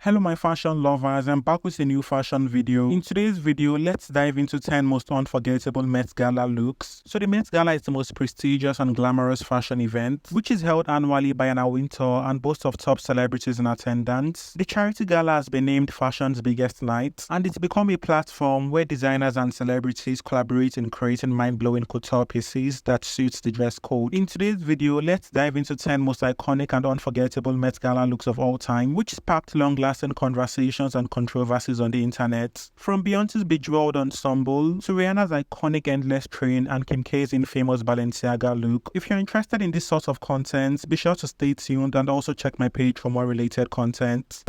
Hello my fashion lovers, I'm back with a new fashion video. In today's video, let's dive into 10 most unforgettable Met Gala looks. So the Met Gala is the most prestigious and glamorous fashion event, which is held annually by an winter and boasts of top celebrities in attendance. The charity gala has been named fashion's biggest night, and it's become a platform where designers and celebrities collaborate in creating mind-blowing couture pieces that suits the dress code. In today's video, let's dive into 10 most iconic and unforgettable Met Gala looks of all time, which sparked long-lasting conversations and controversies on the internet. From Beyonce's bejeweled ensemble to Rihanna's iconic endless train and Kim K's infamous Balenciaga look. If you're interested in this sort of content, be sure to stay tuned and also check my page for more related content.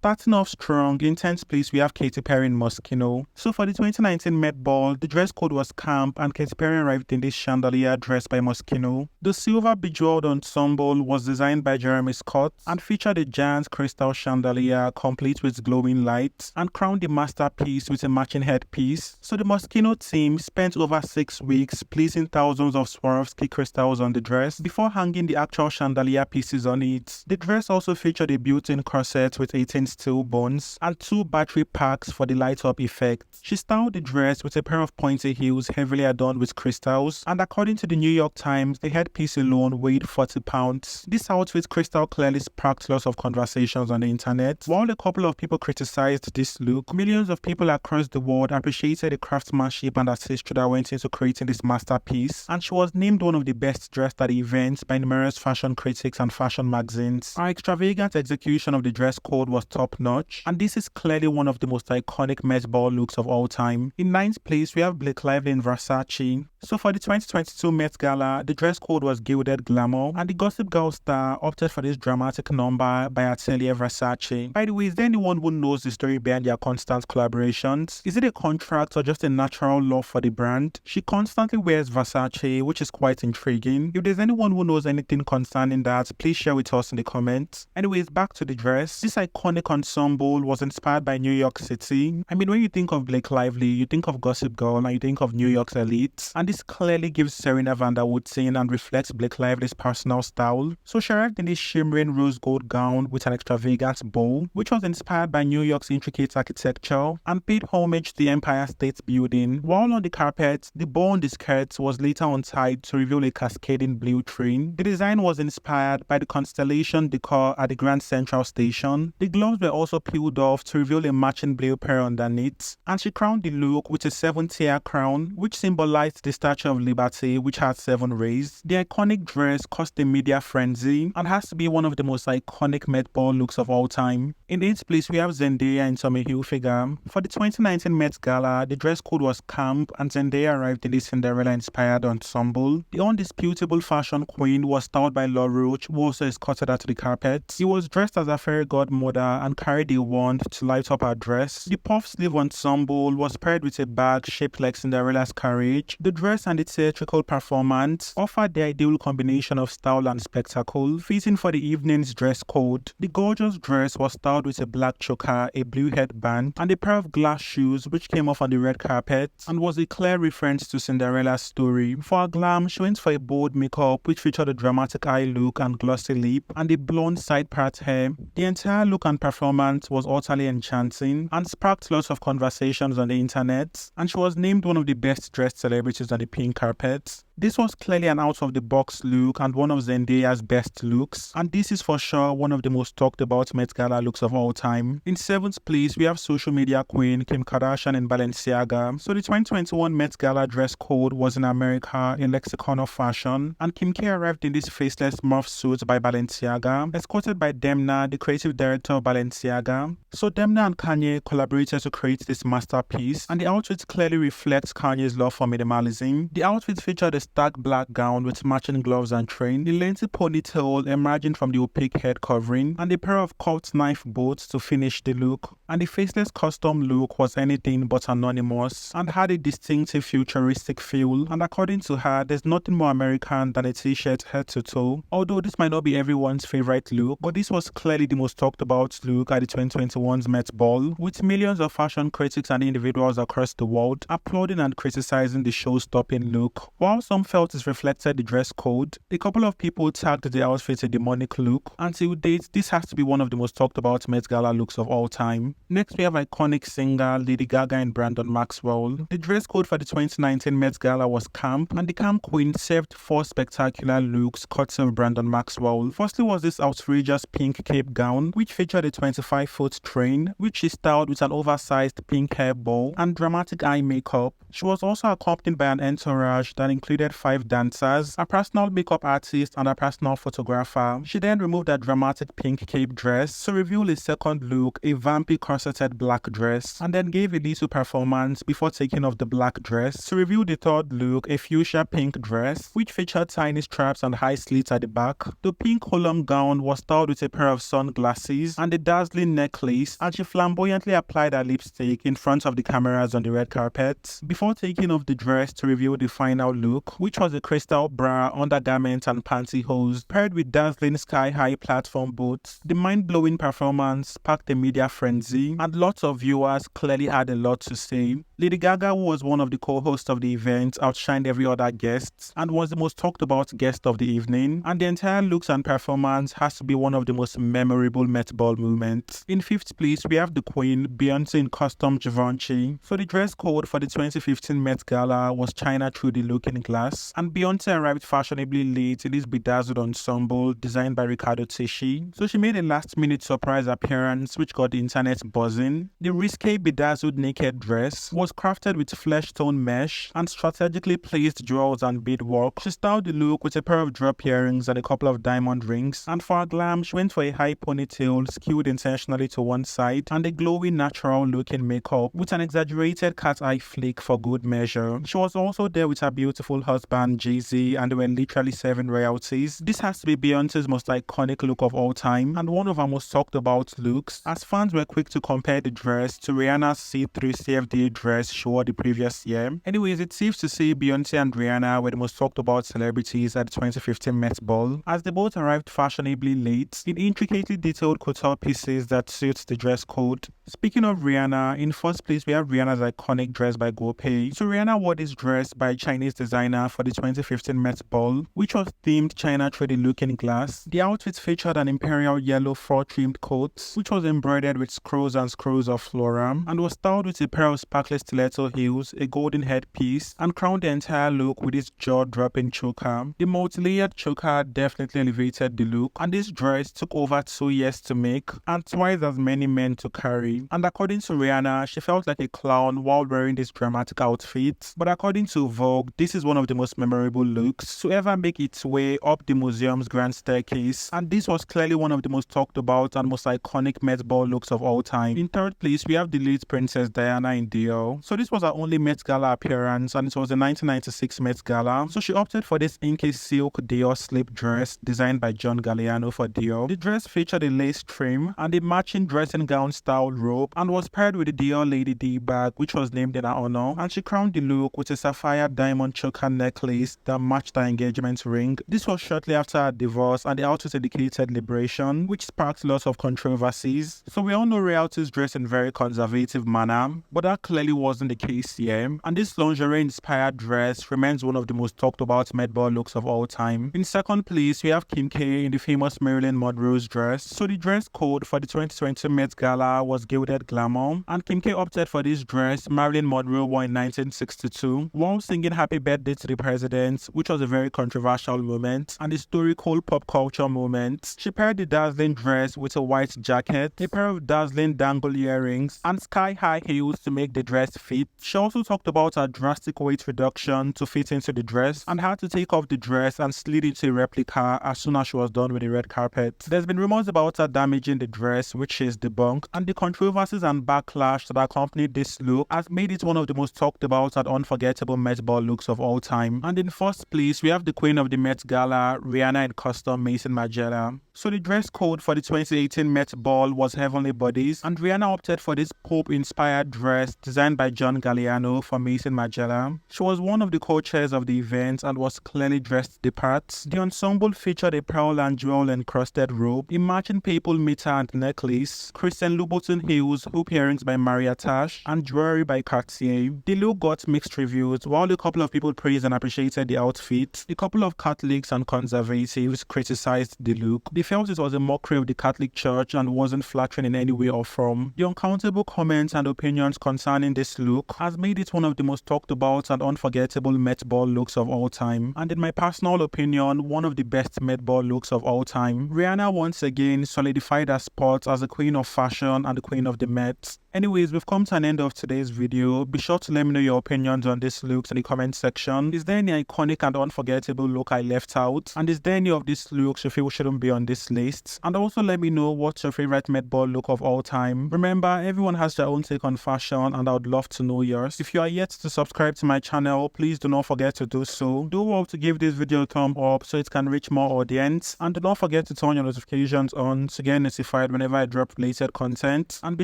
Starting off strong, in 10th place we have Katy Perry in Moschino. So for the 2019 Met Ball, the dress code was camp and Katy Perry arrived in this chandelier dress by Moschino. The silver bejeweled ensemble was designed by Jeremy Scott and featured a giant crystal chandelier complete with glowing lights and crowned the masterpiece with a matching headpiece. So the Moschino team spent over 6 weeks placing thousands of Swarovski crystals on the dress before hanging the actual chandelier pieces on it. The dress also featured a built-in corset with 18 steel bones and 2 battery packs for the light-up effect. She styled the dress with a pair of pointy heels heavily adorned with crystals, and according to the New York Times, the headpiece alone weighed 40 pounds. This outfit crystal clearly sparked lots of conversations on the internet. While a couple of people criticized this look, millions of people across the world appreciated the craftsmanship and artistry that went into creating this masterpiece, and she was named one of the best dressed at the event by numerous fashion critics and fashion magazines. Her extravagant execution of the dress code was top-notch, and this is clearly one of the most iconic Met Ball looks of all time. In 9th place, we have Blake Lively in Versace. So for the 2022 Met Gala, the dress code was gilded glamour, and the Gossip Girl star opted for this dramatic number by Atelier Versace. By the way, is there anyone who knows the story behind their constant collaborations? Is it a contract or just a natural love for the brand? She constantly wears Versace, which is quite intriguing. If there's anyone who knows anything concerning that, please share with us in the comments. Anyways, back to the dress. This iconic ensemble was inspired by New York City. I mean, when you think of Blake Lively, you think of Gossip Girl and you think of New York's elite, and this clearly gives Serena van der Woodsen and reflects Blake Lively's personal style. So she arrived in this shimmering rose gold gown with an extravagant bow, which was inspired by New York's intricate architecture and paid homage to the Empire State Building. While on the carpet, the bow on the skirt was later untied to reveal a cascading blue train. The design was inspired by the constellation decor at the Grand Central Station. The gloves were also peeled off to reveal a matching blue pair underneath, and she crowned the look with a 7-tier crown, which symbolized the Statue of Liberty, which had 7 rays. The iconic dress caused a media frenzy and has to be one of the most iconic Met Ball looks of all time. In 8th place, we have Zendaya in Tommy Hilfiger. For the 2019 Met Gala, the dress code was camp, and Zendaya arrived in this Cinderella-inspired ensemble. The undisputable fashion queen was styled by Laura Roach, who also escorted her to the carpet. She was dressed as a fairy godmother and carried a wand to light up her dress. The puff sleeve ensemble was paired with a bag shaped like Cinderella's carriage. The dress and its theatrical performance offered the ideal combination of style and spectacle, fitting for the evening's dress code. The gorgeous dress was styled with a black choker, a blue headband, and a pair of glass shoes which came off on the red carpet and was a clear reference to Cinderella's story. For her glam, she went for a bold makeup which featured a dramatic eye look and glossy lip and a blonde side part hair. The entire look and performance was utterly enchanting and sparked lots of conversations on the internet, and she was named one of the best dressed celebrities on the pink carpet. This was clearly an out-of-the-box look and one of Zendaya's best looks, and this is for sure one of the most talked about Met Gala looks of all time. In 7th place, we have social media queen Kim Kardashian in Balenciaga. So the 2021 Met Gala dress code was in America in Lexicon of Fashion, and Kim K arrived in this faceless morph suit by Balenciaga, escorted by Demna, the creative director of Balenciaga. So Demna and Kanye collaborated to create this masterpiece, and the outfit clearly reflects Kanye's love for minimalism. The outfit featured a stark black gown with matching gloves and train, the lengthy ponytail emerging from the opaque head covering, and a pair of cut knife boots to finish the look. And the faceless custom look was anything but anonymous and had a distinctive futuristic feel, and according to her, there's nothing more American than a t-shirt head to toe. Although this might not be everyone's favorite look, but this was clearly the most talked about look at the 2021's Met Ball, with millions of fashion critics and individuals across the world applauding and criticizing the show-stopping look. While some some felt it reflected the dress code. A couple of people tagged the outfit a demonic look, and till date, this has to be one of the most talked about Met Gala looks of all time. Next, we have iconic singer Lady Gaga and Brandon Maxwell. The dress code for the 2019 Met Gala was camp, and the camp queen served 4 spectacular looks courtesy of Brandon Maxwell. Firstly was this outrageous pink cape gown, which featured a 25-foot train, which she styled with an oversized pink hair bow and dramatic eye makeup. She was also accompanied by an entourage that included 5 dancers, a personal makeup artist, and a personal photographer. She then removed her dramatic pink cape dress to reveal a second look, a vampy corseted black dress, and then gave a little performance before taking off the black dress to reveal the third look, a fuchsia pink dress, which featured tiny straps and high slits at the back. The pink holm gown was styled with a pair of sunglasses and a dazzling necklace, and she flamboyantly applied her lipstick in front of the cameras on the red carpet before taking off the dress to reveal the final look, which was a crystal bra, undergarment, and pantyhose paired with dazzling sky-high platform boots. The mind-blowing performance sparked a media frenzy, and lots of viewers clearly had a lot to say. Lady Gaga, who was one of the co-hosts of the event, outshined every other guest and was the most talked about guest of the evening, and the entire looks and performance has to be one of the most memorable Met Ball moments. In 5th place, we have the Queen, Beyonce in custom Givenchy. So the dress code for the 2015 Met Gala was China through the looking glass, and Beyonce arrived fashionably late in this bedazzled ensemble designed by Riccardo Tisci. So she made a last-minute surprise appearance which got the internet buzzing. The risque bedazzled naked dress was crafted with flesh tone mesh and strategically placed jewels and beadwork. She styled the look with a pair of drop earrings and a couple of diamond rings, and for her glam, she went for a high ponytail skewed intentionally to one side and a glowy natural looking makeup with an exaggerated cat eye flick for good measure. She was also there with her beautiful husband Jay-Z, and they were literally serving royalties. This has to be Beyonce's most iconic look of all time and one of her most talked about looks, as fans were quick to compare the dress to Rihanna's see-through CFDA dress she wore the previous year. Anyways, it's safe to say Beyonce and Rihanna were the most talked about celebrities at the 2015 Met Ball, as they both arrived fashionably late in intricately detailed couture pieces that suits the dress code. Speaking of Rihanna, in 1st place we have Rihanna's iconic dress by Guopei. So Rihanna wore this dress by a Chinese designer for the 2015 Met Ball, which was themed China through the looking glass. The outfit featured an imperial yellow fur-trimmed coat, which was embroidered with scrolls and scrolls of flora, and was styled with a pair of sparkly stiletto heels, a golden headpiece, and crowned the entire look with its jaw-dropping choker. The multi-layered choker definitely elevated the look, and this dress took over 2 years to make and twice as many men to carry. And according to Rihanna, she felt like a clown while wearing this dramatic outfit. But according to Vogue, this is one of the most memorable looks to ever make its way up the museum's grand staircase, and this was clearly one of the most talked about and most iconic Met Ball looks of all time. In 3rd place, we have the late Princess Diana in Dior. So this was her only Met Gala appearance, and it was the 1996 Met Gala. So she opted for this inky silk Dior slip dress designed by John Galliano for Dior. The dress featured a lace trim and a matching dressing gown style robe, and was paired with the Dior Lady D bag, which was named in her honor, and she crowned the look with a sapphire diamond choker necklace that matched her engagement ring. This was shortly after her divorce, and the outfit indicated liberation, which sparked lots of controversies. So we all know royalties dress in very conservative manner, but that clearly wasn't the case here, and this lingerie inspired dress remains one of the most talked about Met Ball looks of all time. In 2nd place, we have Kim K in the famous Marilyn Monroe's dress. So the dress code for the 2020 Met Gala was gilded glamour, and Kim K opted for this dress Marilyn Monroe wore in 1962 while singing Happy Birthday to the President, which was a very controversial moment and historical pop culture moment. She paired the dazzling dress with a white jacket, a pair of dazzling dangle earrings, and sky-high heels to make the dress fit. She also talked about her drastic weight reduction to fit into the dress and had to take off the dress and slid into a replica as soon as she was done with the red carpet. There's been rumors about her damaging the dress, which is debunked, and the controversies and backlash that accompanied this look has made it one of the most talked about and unforgettable Met Ball looks of all time. And in 1st place, we have the queen of the Met Gala, Rihanna in custom Maison Margiela. So the dress code for the 2018 Met Ball was Heavenly Bodies, and Rihanna opted for this Pope-inspired dress designed by John Galliano for Maison Margiela. She was one of the co-chairs of the event and was clearly dressed the part. The ensemble featured a pearl and jewel encrusted robe, a matching papal mitre and necklace, Christian Louboutin heels, hoop earrings by Maria Tash, and jewelry by Cartier. The look got mixed reviews, while a couple of people praised praised and appreciated the outfit. A couple of Catholics and conservatives criticized the look. They felt it was a mockery of the Catholic Church and wasn't flattering in any way or form. The uncountable comments and opinions concerning this look has made it one of the most talked about and unforgettable Met Ball looks of all time, and in my personal opinion, one of the best Met Ball looks of all time. Rihanna once again solidified her spot as the queen of fashion and the queen of the Met. Anyways, we've come to an end of today's video. Be sure to let me know your opinions on these looks in the comment section. Is there any iconic and unforgettable look I left out? And is there any of these looks you feel shouldn't be on this list? And also let me know what's your favorite Met Ball look of all time. Remember, everyone has their own take on fashion and I would love to know yours. If you are yet to subscribe to my channel, please do not forget to do so. Do well to give this video a thumb up so it can reach more audience. And do not forget to turn your notifications on to get notified whenever I drop related content. And be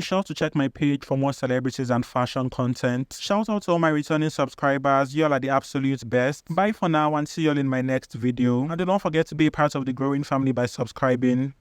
sure to check my page for more celebrities and fashion content. Shout out to all my returning subscribers. You all are the absolute best. Bye for now and see you all in my next video. And do not forget to be a part of the growing family by subscribing.